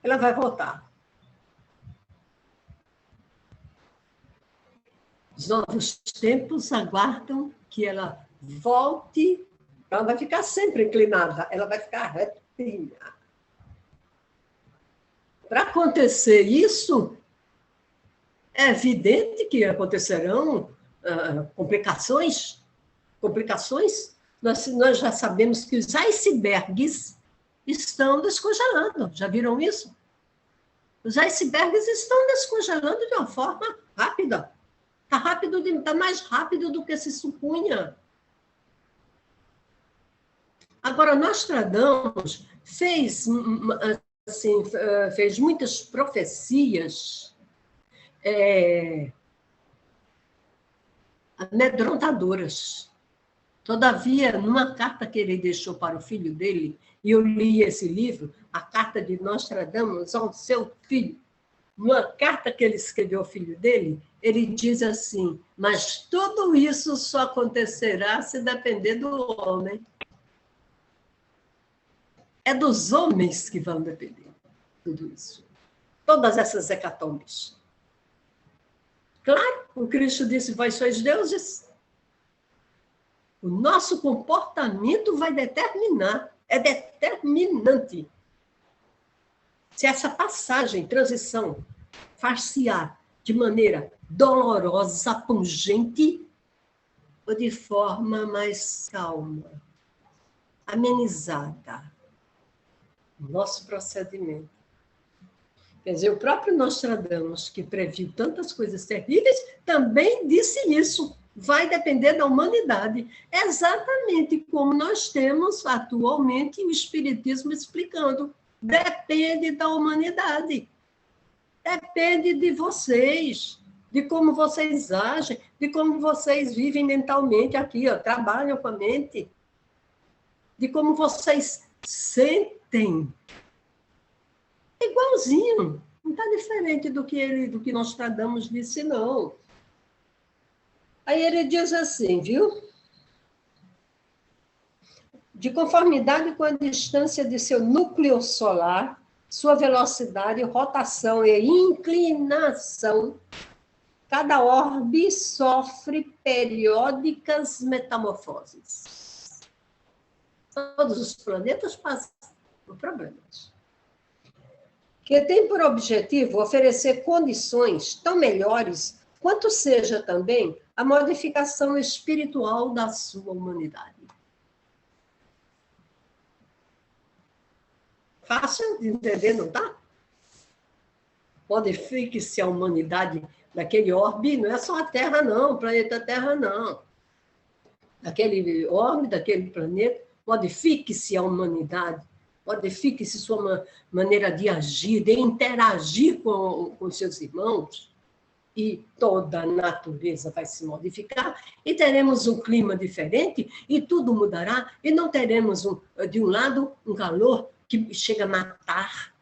S1: Ela vai voltar. Os novos tempos aguardam que ela volte. Ela vai ficar sempre inclinada, ela vai ficar retinha. Para acontecer isso, é evidente que acontecerão complicações. Nós já sabemos que os icebergs estão descongelando. Já viram isso? Os icebergs estão descongelando de uma forma rápida. Está mais rápido do que se supunha. Agora, Nostradamus fez muitas profecias amedrontadoras. Todavia, numa carta que ele deixou para o filho dele, e eu li esse livro, a carta de Nostradamus ao seu filho, numa carta que ele escreveu ao filho dele, ele diz assim, mas tudo isso só acontecerá se depender do homem. É dos homens que vão depender tudo isso. Todas essas hecatombes. Claro, o Cristo disse, vós sois deuses. O nosso comportamento vai determinar, é determinante. Se essa passagem, transição, far-se-á de maneira dolorosa, pungente, ou de forma mais calma, amenizada. O nosso procedimento. Quer dizer, o próprio Nostradamus, que previu tantas coisas terríveis, também disse isso. Vai depender da humanidade. Exatamente como nós temos atualmente o Espiritismo explicando. Depende da humanidade. Depende de vocês, de como vocês agem, de como vocês vivem mentalmente aqui, ó, trabalham com a mente, de como vocês sentem. É igualzinho. Não está diferente do que Nostradamus disse, não. Aí ele diz assim, viu? De conformidade com a distância de seu núcleo solar, sua velocidade, rotação e inclinação, cada orbe sofre periódicas metamorfoses. Todos os planetas passam por problemas. Que tem por objetivo oferecer condições tão melhores quanto seja também a modificação espiritual da sua humanidade. Fácil de entender, não tá? Modifique-se a humanidade daquele orbe, não é só a Terra, não, o planeta Terra, não. Daquele orbe, daquele planeta, modifique-se a humanidade, modifique-se sua maneira de agir, de interagir com seus irmãos, e toda a natureza vai se modificar, e teremos um clima diferente, e tudo mudará, e não teremos, de um lado, um calor que chega a matar.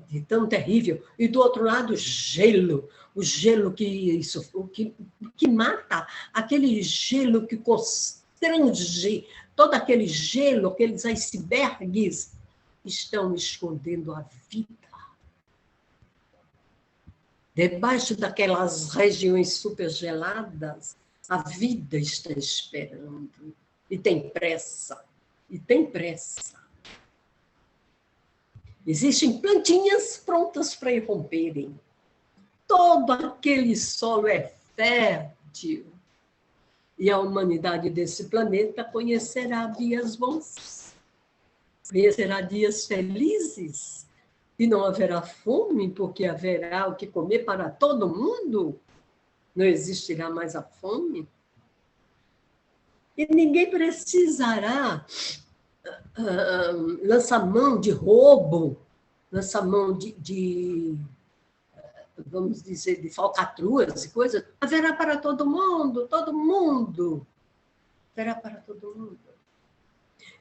S1: de tão terrível. E do outro lado, o gelo que mata, aquele gelo que constrange, todo aquele gelo, aqueles icebergs, estão escondendo a vida. Debaixo daquelas regiões supergeladas, a vida está esperando. E tem pressa. E tem pressa. Existem plantinhas prontas para irromperem. Todo aquele solo é fértil. E a humanidade desse planeta conhecerá dias bons. Conhecerá dias felizes. E não haverá fome, porque haverá o que comer para todo mundo. Não existirá mais a fome. E ninguém precisará lançar mão de roubo, lançar mão vamos dizer, de falcatruas e coisas. Haverá para todo mundo, todo mundo. Haverá para todo mundo.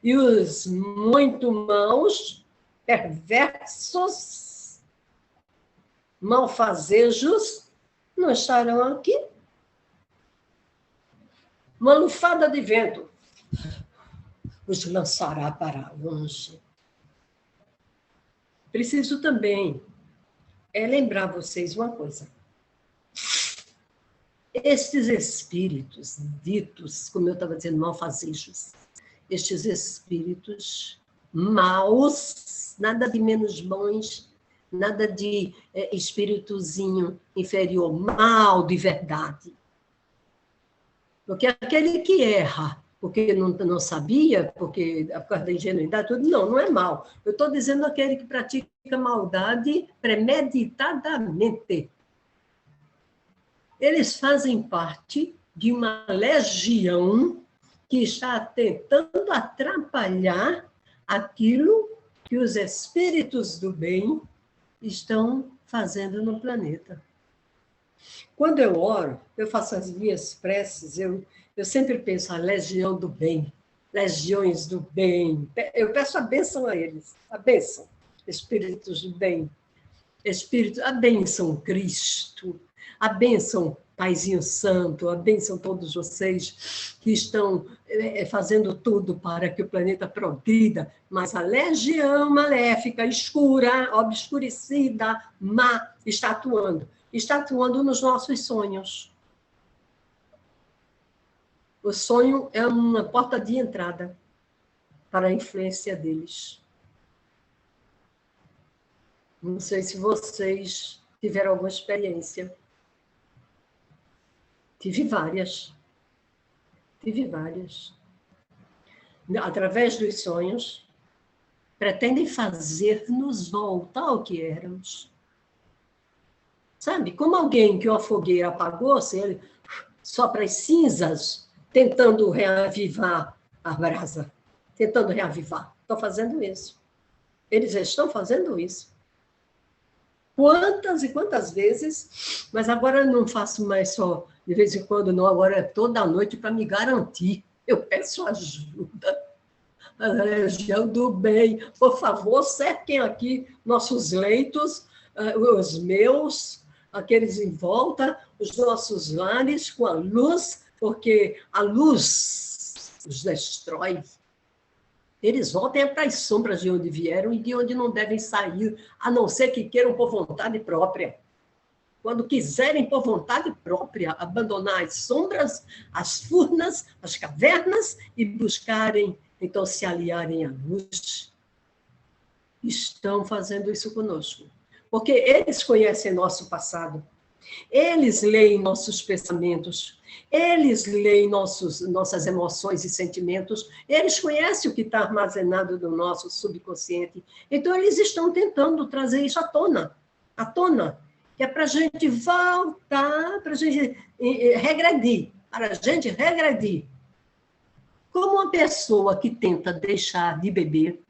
S1: E os muito maus, perversos, malfazejos, não estarão aqui. Uma lufada de vento os lançará para longe. Preciso também lembrar vocês uma coisa. Estes espíritos ditos, como eu estava dizendo, malfazejos, estes espíritos maus, nada de menos bons, nada de espíritozinho inferior, mal de verdade. Porque aquele que erra, porque não sabia, porque por causa da ingenuidade, tudo, não é mal. Eu estou dizendo aquele que pratica maldade premeditadamente. Eles fazem parte de uma legião que está tentando atrapalhar aquilo que os espíritos do bem estão fazendo no planeta. Quando eu oro, eu faço as minhas preces, eu sempre penso a legião do bem, legiões do bem. Eu peço a bênção a eles, a bênção, espíritos do bem, a bênção Cristo, a bênção Paizinho Santo, a bênção todos vocês que estão fazendo tudo para que o planeta progrida, mas a legião maléfica, escura, obscurecida, má, está atuando nos nossos sonhos. O sonho é uma porta de entrada para a influência deles. Não sei se vocês tiveram alguma experiência. Tive várias. Através dos sonhos, pretendem fazer-nos voltar ao que éramos. Sabe? Como alguém que uma fogueira apagou, se ele sopra as cinzas, tentando reavivar a brasa. Tentando reavivar. Estão fazendo isso. Eles estão fazendo isso. Quantas e quantas vezes, mas agora eu não faço mais só de vez em quando, não, agora é toda noite para me garantir. Eu peço ajuda. A legião do bem, por favor, cerquem aqui nossos leitos, os meus, aqueles em volta, os nossos lares com a luz, porque a luz os destrói. Eles voltem para as sombras de onde vieram e de onde não devem sair, a não ser que queiram por vontade própria. Quando quiserem por vontade própria abandonar as sombras, as furnas, as cavernas e buscarem, então, se aliarem à luz, estão fazendo isso conosco. Porque eles conhecem nosso passado, eles leem nossos pensamentos, eles leem nossas emoções e sentimentos, eles conhecem o que está armazenado no nosso subconsciente. Então, eles estão tentando trazer isso à tona, que é para a gente voltar, para a gente regredir, Como uma pessoa que tenta deixar de beber,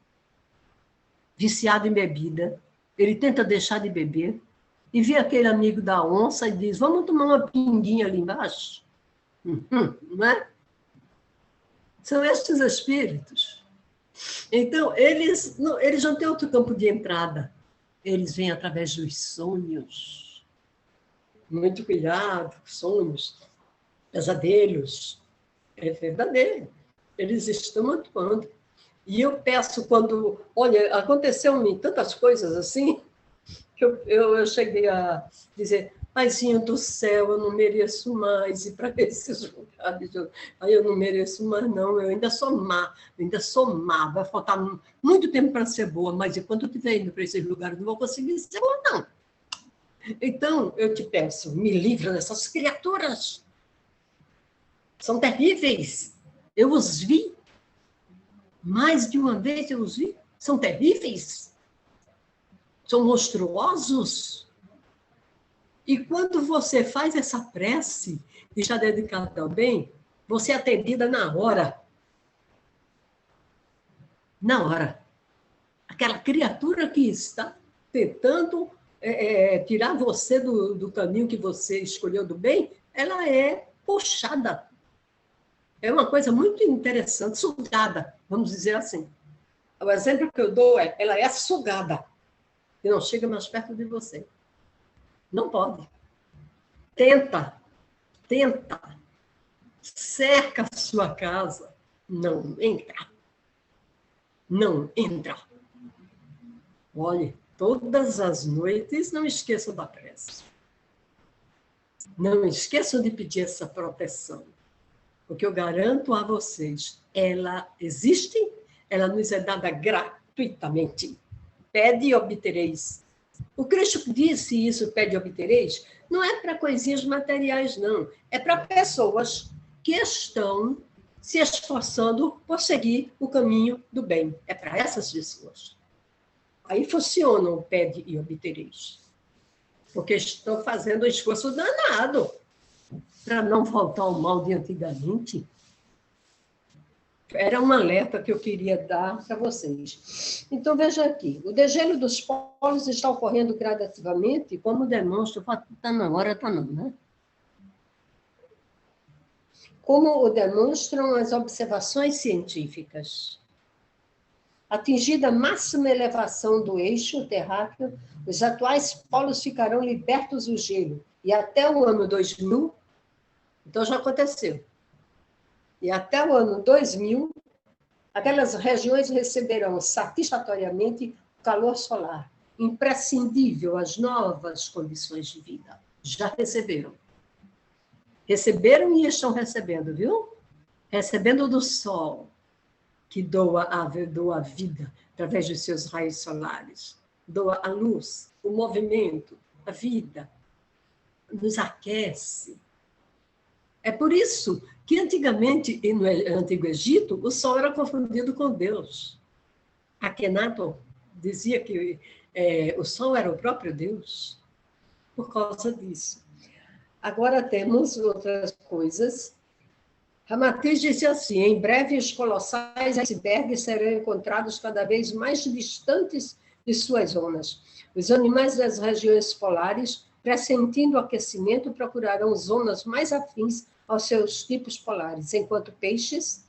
S1: viciado em bebida, ele tenta deixar de beber, e vê aquele amigo da onça e diz, vamos tomar uma pinguinha ali embaixo? Não é? São estes espíritos. Então, eles não têm outro campo de entrada. Eles vêm através dos sonhos. Muito cuidado, sonhos, pesadelos. É verdadeiro. Eles estão atuando. E eu peço quando... Olha, aconteceu-me tantas coisas assim, que eu cheguei a dizer, Paizinho do céu, eu não mereço mais ir para esses lugares. Eu não mereço mais, não. Eu ainda sou má. Vai faltar muito tempo para ser boa, mas enquanto eu estiver indo para esses lugares, não vou conseguir ser boa, não. Então, eu te peço, me livra dessas criaturas. São terríveis. Eu os vi. Mais de uma vez eu os vi. São terríveis. São monstruosos. E quando você faz essa prece e está dedicado ao bem, você é atendida na hora. Na hora. Aquela criatura que está tentando tirar você do caminho que você escolheu do bem, ela é puxada. É uma coisa muito interessante, sugada, vamos dizer assim. O exemplo que eu dou é, ela é sugada e não chega mais perto de você. Não pode. Tenta, cerca a sua casa, não entra. Não entra. Olhe, todas as noites, não esqueçam da prece. Não esqueçam de pedir essa proteção. Porque eu garanto a vocês, ela existe, ela nos é dada gratuitamente. Pede e obtereis. O Cristo disse isso, pede e obtereis, não é para coisinhas materiais, não. É para pessoas que estão se esforçando por seguir o caminho do bem. É para essas pessoas. Aí funciona o pede e obtereis. Porque estão fazendo um esforço danado para não voltar ao mal de antigamente. Era um alerta que eu queria dar para vocês. Então, veja aqui. O degelo dos polos está ocorrendo gradativamente, como demonstra... Está na hora, está não, né? Como o demonstram as observações científicas. Atingida a máxima elevação do eixo terráqueo, os atuais polos ficarão libertos do gelo. E até o ano 2000, então já aconteceu. E até o ano 2000, aquelas regiões receberão satisfatoriamente o calor solar, imprescindível às novas condições de vida. Já receberam. Receberam e estão recebendo, viu? Recebendo do sol, que doa a vida através dos seus raios solares. Doa a luz, o movimento, a vida. Nos aquece. É por isso que antigamente, e no Antigo Egito, o sol era confundido com Deus. Akhenaton dizia que o sol era o próprio Deus, por causa disso. Agora temos outras coisas. Ramatiz disse assim, em breve os colossais icebergs serão encontrados cada vez mais distantes de suas zonas. Os animais das regiões polares, pressentindo o aquecimento, procurarão zonas mais afins aos seus tipos polares, enquanto peixes,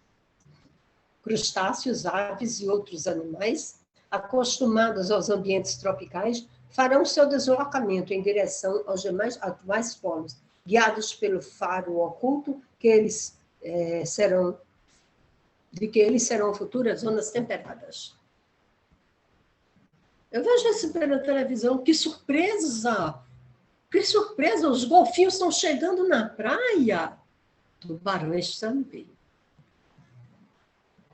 S1: crustáceos, aves e outros animais, acostumados aos ambientes tropicais, farão seu deslocamento em direção aos demais atuais polos, guiados pelo faro oculto que eles serão futuras zonas temperadas. Eu vejo isso pela televisão, que surpresa! Que surpresa, os golfinhos estão chegando na praia. Tubarões também.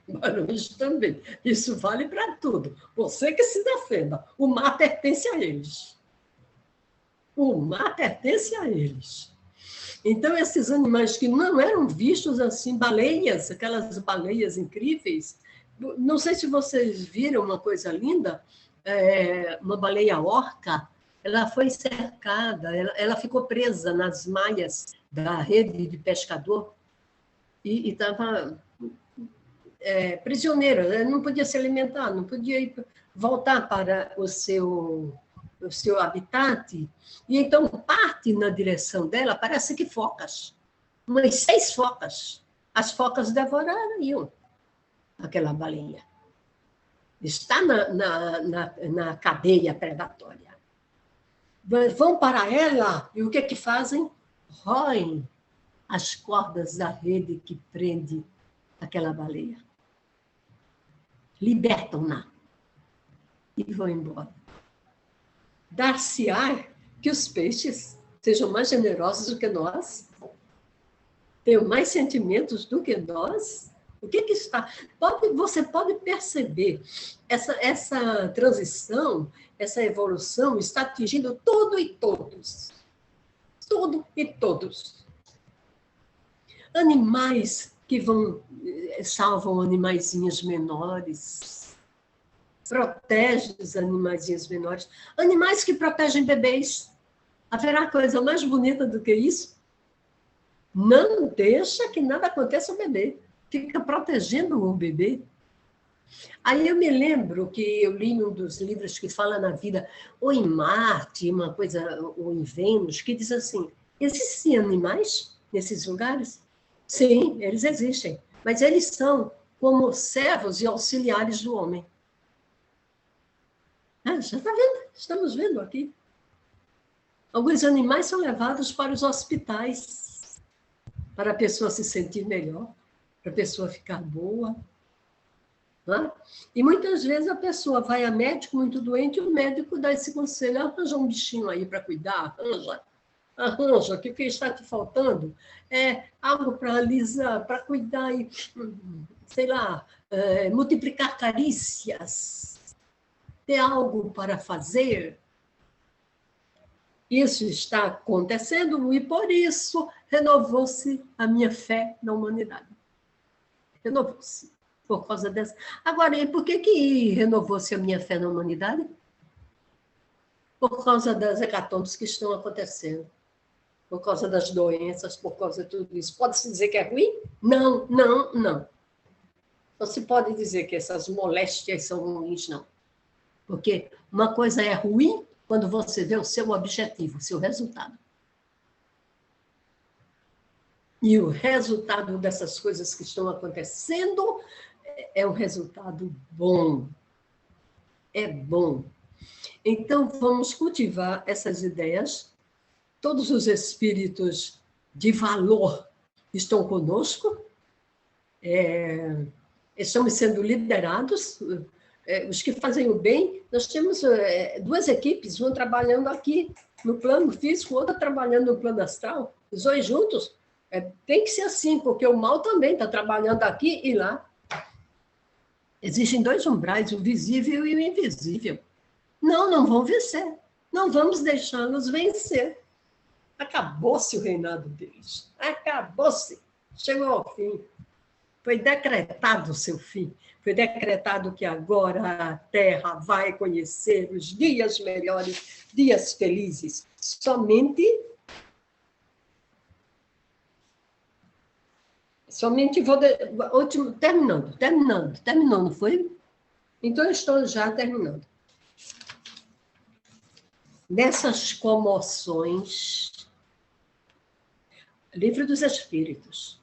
S1: Tubarões também. Isso vale para tudo. Você que se defenda. O mar pertence a eles. O mar pertence a eles. Então, esses animais que não eram vistos assim, baleias, aquelas baleias incríveis, não sei se vocês viram uma coisa linda, uma baleia orca, ela foi cercada, ela ficou presa nas malhas da rede de pescador e estava prisioneira, ela não podia se alimentar, não podia voltar para o seu habitat, e então parte na direção dela, parece que focas, umas 6 focas. As focas devorariam aquela balinha. está na cadeia predatória. Vão para ela e o que é que fazem? Roem as cordas da rede que prende aquela baleia. Libertam-na e vão embora. Dar-se-á que os peixes sejam mais generosos do que nós, tenham mais sentimentos do que nós. O que está? Você pode perceber essa transição, essa evolução está atingindo tudo e todos. Tudo e todos. Animais que salvam animaizinhos menores, protegem os animaizinhos menores, animais que protegem bebês. Haverá coisa mais bonita do que isso? Não deixa que nada aconteça ao bebê. Fica protegendo o bebê. Aí eu me lembro que eu li um dos livros que fala na vida, ou em Marte, uma coisa, ou em Vênus, que diz assim, existem animais nesses lugares? Sim, eles existem, mas eles são como servos e auxiliares do homem. Ah, já está vendo? Estamos vendo aqui. Alguns animais são levados para os hospitais, para a pessoa se sentir melhor, para a pessoa ficar boa. Né? E muitas vezes a pessoa vai a médico muito doente e o médico dá esse conselho, arranja um bichinho aí para cuidar, arranja, o que está te faltando? É algo para alisar, para cuidar e, sei lá, multiplicar carícias, ter algo para fazer. Isso está acontecendo e, por isso, renovou-se a minha fé na humanidade. Renovou-se por causa dessa. Agora, e por que renovou-se a minha fé na humanidade? Por causa das hecatombes que estão acontecendo. Por causa das doenças, por causa de tudo isso. Pode-se dizer que é ruim? Não, não, não. Não se pode dizer que essas moléstias são ruins, não. Porque uma coisa é ruim quando você vê o seu objetivo, o seu resultado. E o resultado dessas coisas que estão acontecendo é um resultado bom. É bom. Então, vamos cultivar essas ideias. Todos os espíritos de valor estão conosco. Estamos sendo liderados. Os que fazem o bem, nós temos duas equipes, uma trabalhando aqui no plano físico, outra trabalhando no plano astral, os dois juntos. Tem que ser assim, porque o mal também está trabalhando aqui e lá. Existem dois umbrais, o visível e o invisível. Não vão vencer. Não vamos deixá-los vencer. Acabou-se o reinado deles. Acabou-se. Chegou ao fim. Foi decretado o seu fim. Foi decretado que agora a Terra vai conhecer os dias melhores, dias felizes. Somente vou... Terminando, não foi? Então, eu estou já terminando. Nessas comoções, Livro dos Espíritos,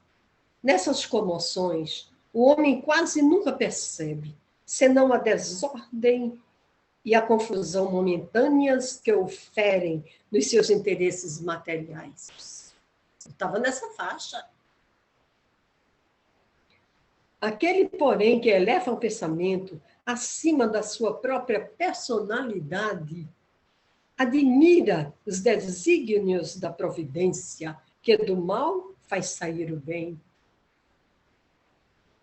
S1: nessas comoções, o homem quase nunca percebe, senão a desordem e a confusão momentâneas que o ferem nos seus interesses materiais. Eu estava nessa faixa. Aquele, porém, que eleva o pensamento acima da sua própria personalidade, admira os desígnios da providência, que do mal faz sair o bem.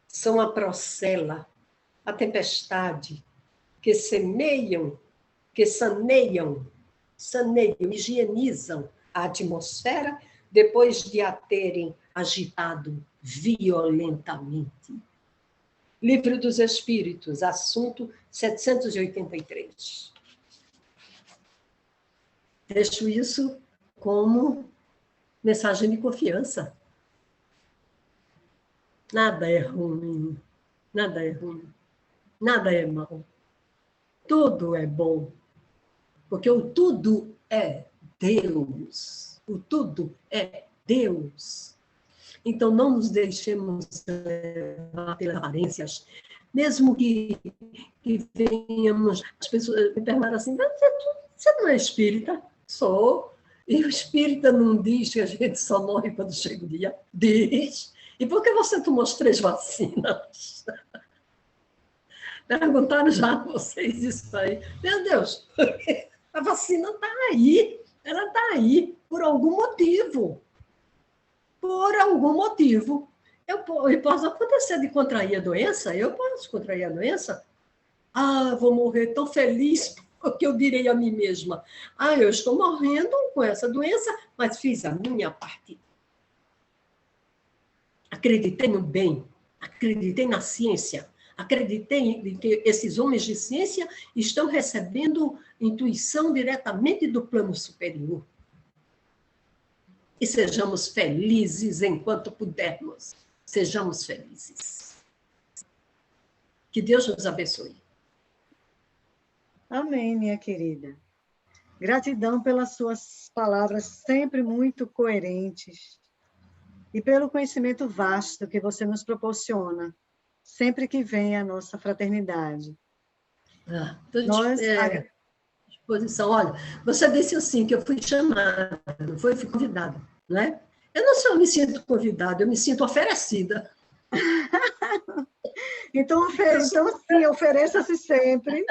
S1: São a procela, a tempestade, que semeiam, que saneiam, higienizam a atmosfera depois de a terem agitado violentamente. Livro dos Espíritos, assunto 783. Deixo isso como mensagem de confiança. Nada é ruim, nada é ruim, nada é mal. Tudo é bom, porque o tudo é Deus. O tudo é Deus. Então, não nos deixemos levar pelas aparências, mesmo que venhamos, as pessoas me perguntam assim, mas você não é espírita? Sou. E o espírita não diz que a gente só morre quando chega o dia? Diz. E por que você tomou as 3 vacinas? Perguntaram já a vocês isso aí. Meu Deus, a vacina está aí. Ela está aí por algum motivo. Por algum motivo. Eu posso acontecer de contrair a doença? Eu posso contrair a doença? Ah, vou morrer tão feliz, porque eu direi a mim mesma. Ah, eu estou morrendo com essa doença, mas fiz a minha parte. Acreditei no bem, acreditei na ciência, acreditei em que esses homens de ciência estão recebendo intuição diretamente do plano superior. E sejamos felizes enquanto pudermos. Sejamos felizes. Que Deus nos abençoe.
S2: Amém, minha querida. Gratidão pelas suas palavras sempre muito coerentes e pelo conhecimento vasto que você nos proporciona sempre que vem a nossa fraternidade.
S1: Nós... disposição. Olha, você disse assim, que eu fui chamada, não foi? Eu fui convidada, não é? Eu não só me sinto convidada, eu me sinto oferecida.
S2: Então sim, ofereça-se sempre,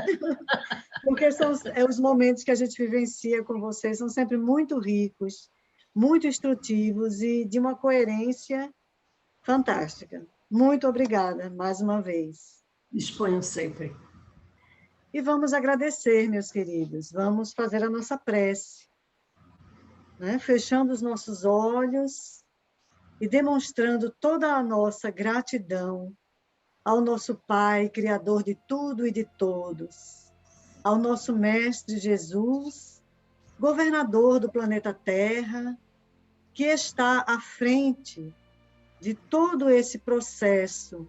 S2: porque são os momentos que a gente vivencia com vocês, são sempre muito ricos, muito instrutivos e de uma coerência fantástica. Muito obrigada, mais uma vez.
S1: Disponham sempre.
S2: E vamos agradecer, meus queridos, vamos fazer a nossa prece, né? Fechando os nossos olhos e demonstrando toda a nossa gratidão ao nosso Pai, Criador de tudo e de todos, ao nosso Mestre Jesus, governador do planeta Terra, que está à frente de todo esse processo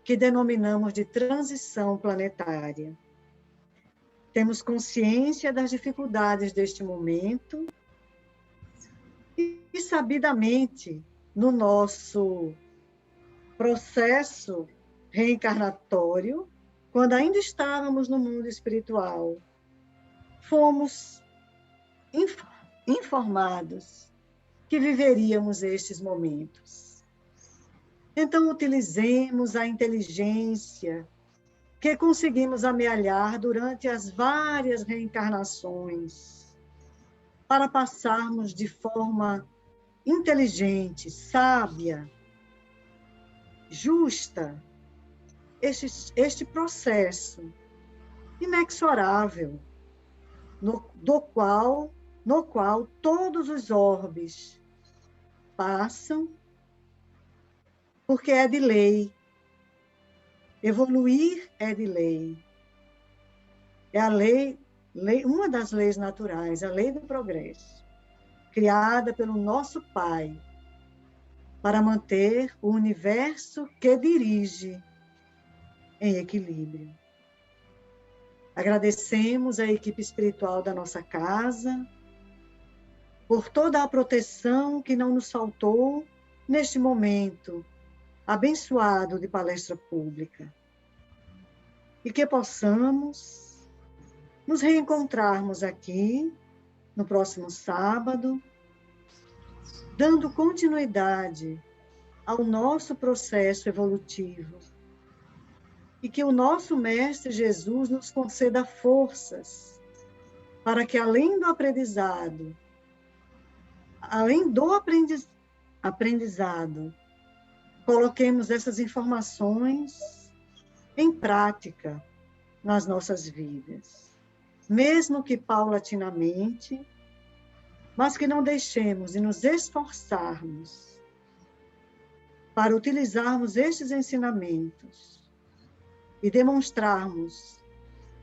S2: que denominamos de transição planetária. Temos consciência das dificuldades deste momento e, sabidamente, no nosso processo reencarnatório, quando ainda estávamos no mundo espiritual, fomos informados que viveríamos estes momentos. Então, utilizemos a inteligência que conseguimos amealhar durante as várias reencarnações para passarmos de forma inteligente, sábia, justa, este processo inexorável, no qual todos os orbes passam, porque é de lei. Evoluir é de lei. É a lei, uma das leis naturais, a lei do progresso, criada pelo nosso Pai, para manter o universo que dirige em equilíbrio. Agradecemos a equipe espiritual da nossa casa por toda a proteção que não nos faltou neste momento abençoado de palestra pública. E que possamos nos reencontrarmos aqui no próximo sábado, dando continuidade ao nosso processo evolutivo. E que o nosso Mestre Jesus nos conceda forças para que, além do aprendizado, coloquemos essas informações em prática nas nossas vidas, mesmo que paulatinamente, mas que não deixemos de nos esforçarmos para utilizarmos estes ensinamentos e demonstrarmos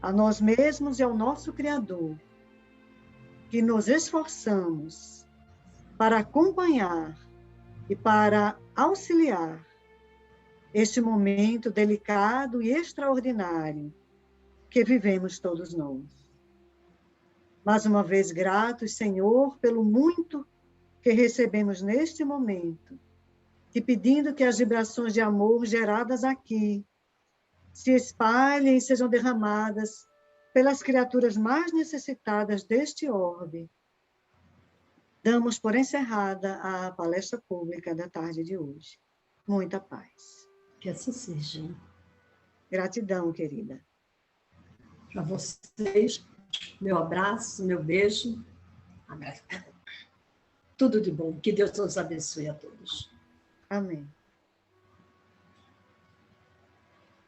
S2: a nós mesmos e ao nosso Criador que nos esforçamos para acompanhar e para auxiliar este momento delicado e extraordinário que vivemos todos nós. Mais uma vez, gratos, Senhor, pelo muito que recebemos neste momento, te pedindo que as vibrações de amor geradas aqui se espalhem e sejam derramadas pelas criaturas mais necessitadas deste orbe. Damos por encerrada a palestra pública da tarde de hoje. Muita paz.
S1: Que assim seja.
S2: Gratidão, querida.
S1: Para vocês, meu abraço, meu beijo. Tudo de bom. Que Deus nos abençoe a todos.
S2: Amém.